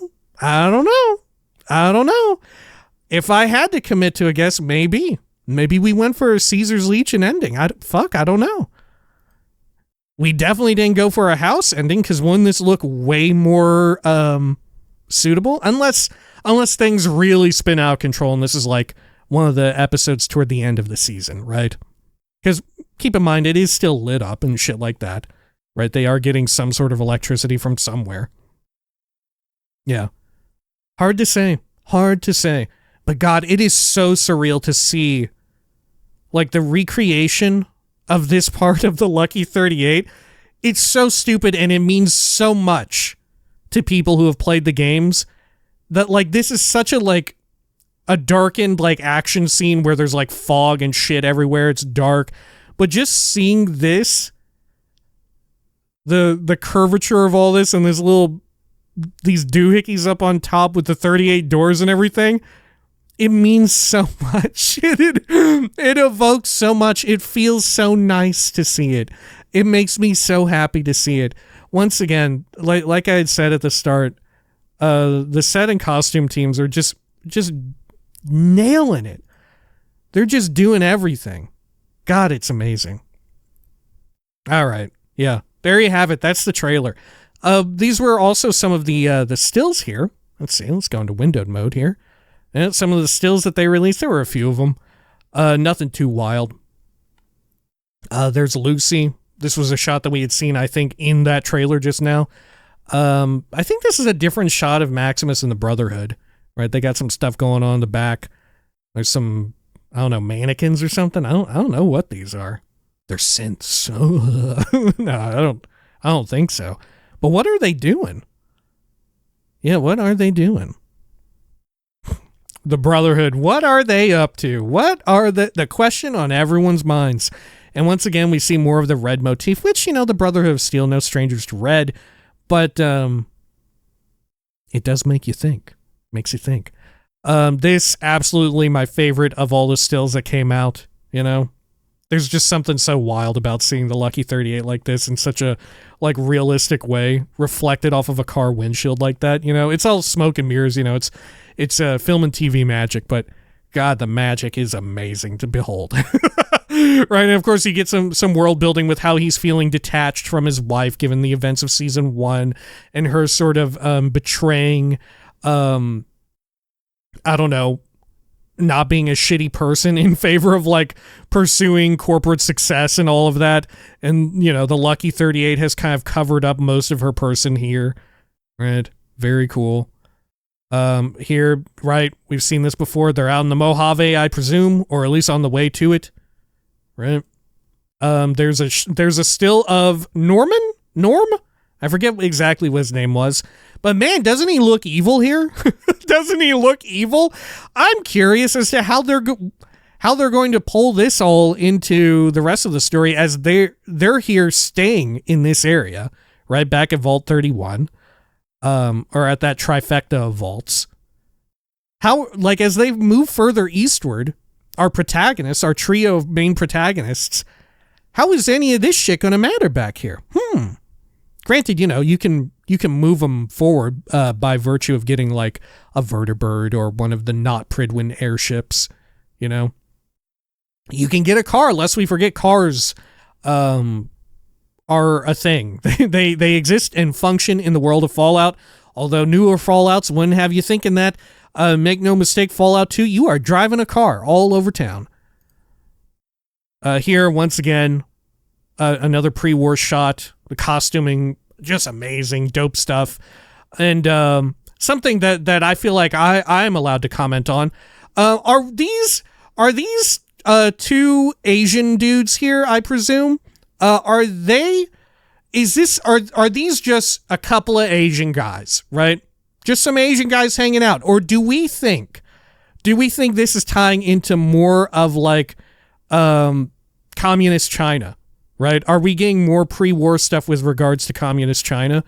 If I had to commit to a guess, maybe we went for a Caesar's Legion ending. I don't know. We definitely didn't go for a house ending because wouldn't this look way more suitable? Unless things really spin out of control and this is like one of the episodes toward the end of the season, right? Because keep in mind, it is still lit up and shit like that, right? They are getting some sort of electricity from somewhere. Yeah. Hard to say. But God, it is so surreal to see like the recreation of this part of the Lucky 38. It's so stupid and it means so much to people who have played the games that like this is such a like a darkened like action scene where there's like fog and shit everywhere. It's dark. But just seeing this, the curvature of all this and these doohickeys up on top with the 38 doors and everything, it means so much. It evokes so much. It feels so nice to see it. It makes me so happy to see it. Once again, like I had said at the start, the set and costume teams are just nailing it. They're just doing everything. God, it's amazing. All right. Yeah, there you have it. That's the trailer. These were also some of the stills here. Let's see. Let's go into windowed mode here. And some of the stills that they released, there were a few of them. Nothing too wild. There's Lucy. This was a shot that we had seen, I think, in that trailer just now. I think this is a different shot of Maximus and the Brotherhood, right? They got some stuff going on in the back. There's some, I don't know, mannequins or something. I don't know what these are. They're synths. No, I don't think so. But what are they doing? Yeah, what are they doing? The Brotherhood, what are they up to? What are the question on everyone's minds? And once again, we see more of the red motif, which, you know, the Brotherhood of Steel, no strangers to red, but it does make you think. Makes you think. This, absolutely my favorite of all the stills that came out, you know? There's just something so wild about seeing the Lucky 38 like this in such a, like, realistic way, reflected off of a car windshield like that, you know? It's all smoke and mirrors, you know? It's film and TV magic, but God, the magic is amazing to behold. Right, and of course you get some world building with how he's feeling detached from his wife given the events of season 1 and her sort of betraying, I don't know, not being a shitty person in favor of like pursuing corporate success and all of that. And, you know, the Lucky 38 has kind of covered up most of her person here. Right, very cool. Here, right, we've seen this before. They're out in the Mojave, I presume, or at least on the way to it. Right. There's a still of Norm? I forget exactly what his name was, but man, doesn't he look evil here? Doesn't he look evil? I'm curious as to how they're going to pull this all into the rest of the story as they're here staying in this area, right back at Vault 31, or at that trifecta of vaults. How, like, as they move further eastward, our protagonists, our trio of main protagonists, how is any of this shit going to matter back here? Granted, you know, you can move them forward by virtue of getting like a vertibird or one of the not Pridwin airships, you know. You can get a car, lest we forget cars are a thing. They exist and function in the world of Fallout, although newer Fallouts wouldn't have you thinking that. Make no mistake, Fallout 2, you are driving a car all over town. Here, once again, another pre-war shot. The costuming, just amazing, dope stuff. And something that I feel like I am allowed to comment on. Are these two Asian dudes here, I presume? Are these just a couple of Asian guys, right? Just some Asian guys hanging out? Or do we think this is tying into more of like communist China, right? Are we getting more pre-war stuff with regards to communist China?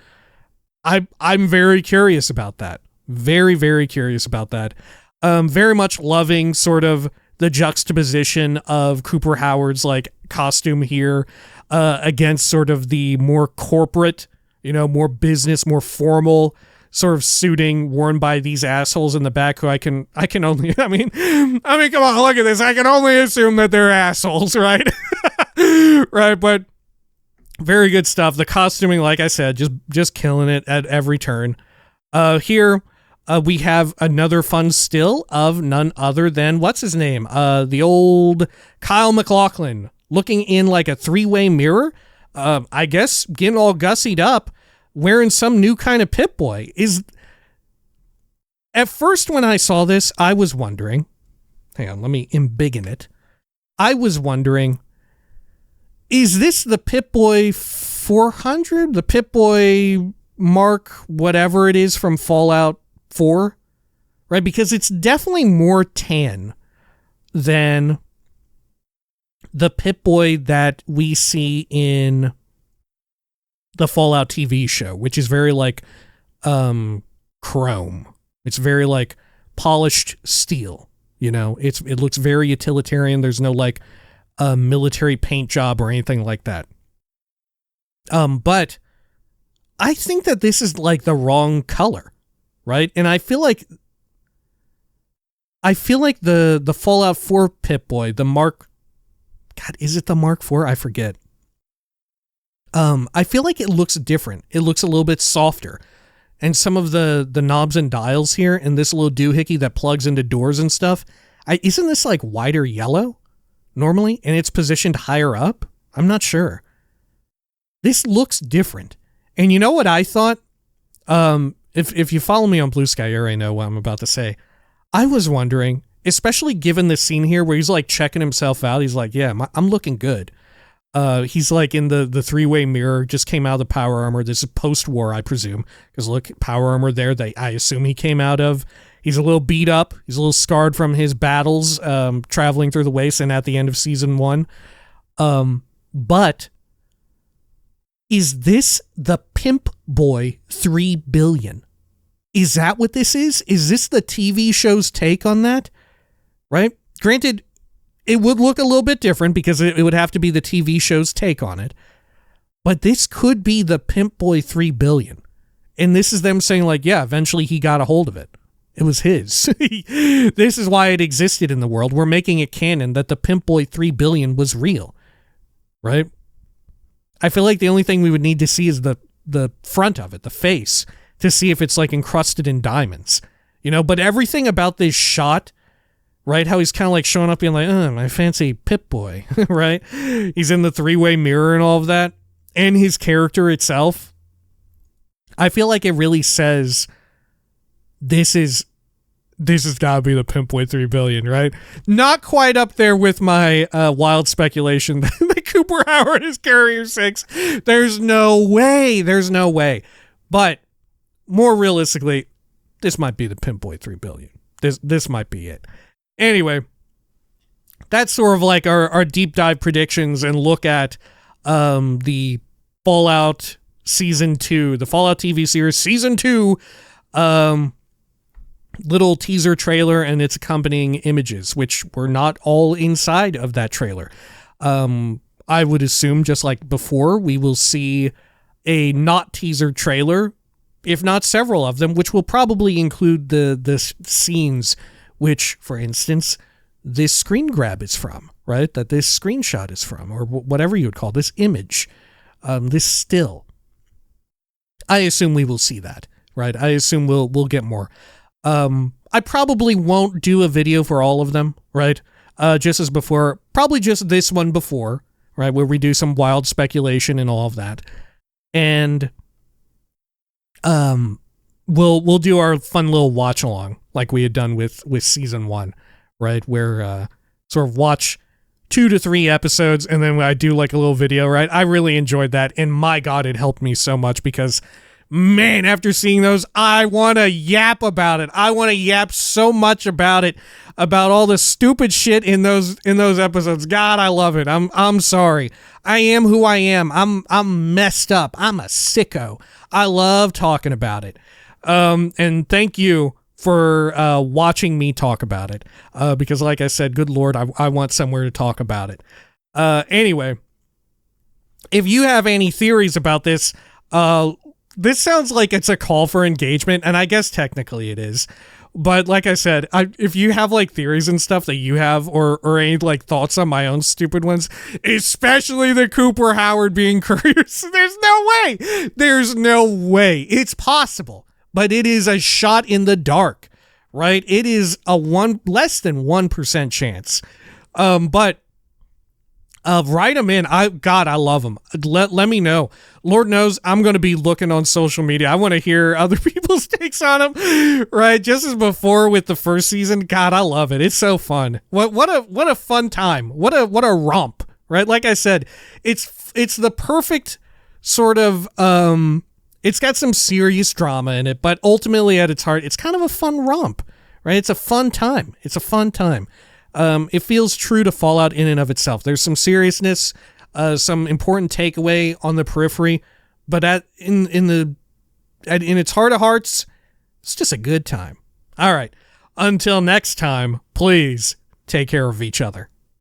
I'm very curious about that. Very, very curious about that. Very much loving sort of the juxtaposition of Cooper Howard's like costume here against sort of the more corporate, you know, more business, more formal sort of suiting worn by these assholes in the back who I can only, I mean, come on, look at this. I can only assume that they're assholes, right? Right, but very good stuff. The costuming, like I said, just killing it at every turn. Here, we have another fun still of none other than, what's his name? The old Kyle MacLachlan looking in like a three-way mirror. I guess getting all gussied up, wearing some new kind of Pip-Boy. At first when I saw this, I was wondering, hang on, let me embiggen it. I was wondering, is this the Pip-Boy 400? The Pip-Boy Mark whatever it is from Fallout 4? Right? Because it's definitely more tan than the Pip-Boy that we see in the Fallout TV show, which is very like chrome. It's very like polished steel, you know? It looks very utilitarian. There's no like military paint job or anything like that. But I think that this is like the wrong color, right? And I feel like the Fallout 4 Pip-Boy, the Mark, God, is it the Mark IV? I forget. I feel like it looks different. It looks a little bit softer. And some of the knobs and dials here and this little doohickey that plugs into doors and stuff, isn't this like wider yellow normally? And it's positioned higher up? I'm not sure. This looks different. And you know what I thought? If you follow me on Blue Sky, you already know what I'm about to say. I was wondering, especially given the scene here where he's like checking himself out. He's like, yeah, I'm looking good. He's like in the three-way mirror, just came out of the power armor. This is post-war, I presume, because look, power armor there, I assume he came out of. He's a little beat up. He's a little scarred from his battles, traveling through the waste and at the end of season 1. But is this the Pimp Boy 3 billion? Is that what this is? Is this the TV show's take on that? Right? Granted, it would look a little bit different because it would have to be the TV show's take on it. But this could be the Pimp Boy 3 billion. And this is them saying like, yeah, eventually he got a hold of it. It was his. This is why it existed in the world. We're making it canon that the Pimp Boy 3 billion was real. Right? I feel like the only thing we would need to see is the front of it, the face, to see if it's like encrusted in diamonds. You know, but everything about this shot, right? How he's kind of like showing up being like, my fancy Pip-Boy, right? He's in the three-way mirror and all of that. And his character itself. I feel like it really says this has got to be the Pimp Boy 3 billion, right? Not quite up there with my wild speculation that Cooper Howard is Carrier 6. There's no way. But more realistically, this might be the Pimp Boy 3 billion. This might be it. Anyway, that's sort of like our deep dive predictions and look at the Fallout Season 2, the Fallout TV series Season 2 little teaser trailer and its accompanying images, which were not all inside of that trailer. I would assume, just like before, we will see a not teaser trailer, if not several of them, which will probably include the scenes which, for instance, this screen grab is from, right? That this screenshot is from, or whatever you would call this image, this still. I assume we will see that, right? I assume we'll get more. I probably won't do a video for all of them, right? Just as before, probably just this one before, right? Where we do some wild speculation and all of that. And we'll do our fun little watch along like we had done with season 1, right? Where sort of watch 2 to 3 episodes and then I do like a little video, right? I really enjoyed that, and my God, it helped me so much because, man, after seeing those, I want to yap about it. I want to yap so much about it, about all the stupid shit in those episodes. God, I love it. I'm sorry. I am who I am. I'm messed up. I'm a sicko. I love talking about it. And thank you for watching me talk about it. Because like I said, good Lord, I want somewhere to talk about it. Anyway, if you have any theories about this, this sounds like it's a call for engagement, and I guess technically it is. But like I said, if you have like theories and stuff that you have, or any like thoughts on my own stupid ones, especially the Cooper Howard being curious, there's no way it's possible, but it is a shot in the dark, right? It is a less than 1% chance. But write them in. I love them. Let me know. Lord knows I'm going to be looking on social media. I want to hear other people's takes on them, right? Just as before with the first season. God, I love it. It's so fun. What a fun time. What a romp, right? Like I said, it's the perfect sort of, it's got some serious drama in it, but ultimately at its heart, it's kind of a fun romp, right? It's a fun time. It feels true to Fallout in and of itself. There's some seriousness, some important takeaway on the periphery, but in its heart of hearts, it's just a good time. All right. Until next time, please take care of each other.